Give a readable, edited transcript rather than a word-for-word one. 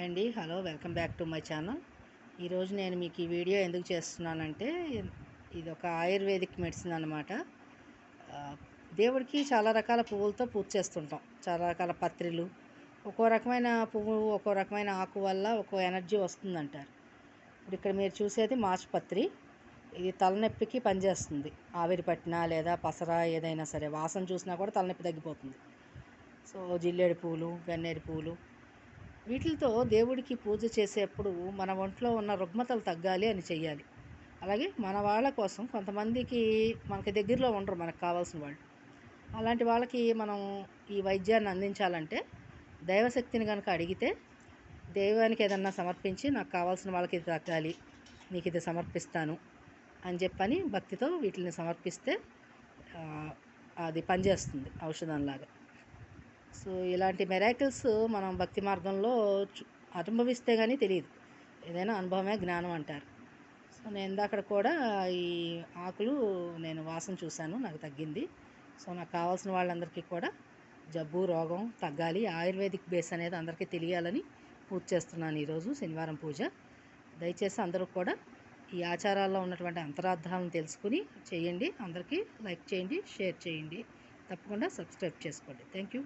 అండి. Hello, welcome back to my channel. ఈరోజు నేను మీకు ఈ వీడియో ఎందుకు చేస్తున్నానంటే, ఇది ఒక ఆయుర్వేదిక్ మెడిసిన్ అనమాట. దేవుడికి చాలా రకాల పువ్వులతో పూజ చేస్తుంటాం. చాలా రకాల పత్రిలు, ఒక్కో రకమైన పువ్వు, ఒక్కో రకమైన ఆకు వల్ల ఒక్కో ఎనర్జీ వస్తుందంటారు. ఇప్పుడు ఇక్కడ మీరు చూసేది మాచిపత్రి. ఇది తలనొప్పికి పనిచేస్తుంది. ఆవిరి పట్టినా లేదా పసర ఏదైనా సరే వాసన చూసినా కూడా తలనొప్పి తగ్గిపోతుంది. సో జిల్లేడు పూలు, గన్నేరు పూలు, వీటితో దేవుడికి పూజ చేసేప్పుడు మన ఒంట్లో ఉన్న రుగ్మతలు తగ్గాలి అని చెయ్యాలి. అలాగే మన వాళ్ళ కోసం కొంతమందికి మనకి దగ్గరలో ఉండరు, మనకు కావాల్సిన వాళ్ళు. అలాంటి వాళ్ళకి మనం ఈ వైద్యాన్ని అందించాలంటే దైవశక్తిని కనుక అడిగితే, దైవానికి ఏదన్నా సమర్పించి నాకు కావాల్సిన వాళ్ళకి ఇది తగ్గాలి, నీకు ఇది సమర్పిస్తాను అని చెప్పని భక్తితో వీటిని సమర్పిస్తే అది పనిచేస్తుంది ఔషధంలాగా. సో ఇలాంటి మెరాకిల్స్ మనం భక్తి మార్గంలో అనుభవిస్తే కానీ తెలియదు. ఏదైనా అనుభవమే జ్ఞానం అంటారు. సో నేను ఇందాక కూడా ఈ ఆకులు నేను వాసన చూశాను, నాకు తగ్గింది. సో నాకు కావాల్సిన వాళ్ళందరికీ కూడా జబ్బు రోగం తగ్గాలి, ఆయుర్వేదిక్ బేస్ అనేది అందరికీ తెలియాలని పూజ చేస్తున్నాను ఈరోజు శనివారం పూజ. దయచేసి అందరూ కూడా ఈ ఆచారాల్లో ఉన్నటువంటి అంతరార్థాలను తెలుసుకుని చేయండి. అందరికీ లైక్ చేయండి, షేర్ చేయండి, తప్పకుండా సబ్స్క్రైబ్ చేసుకోండి. Thank you.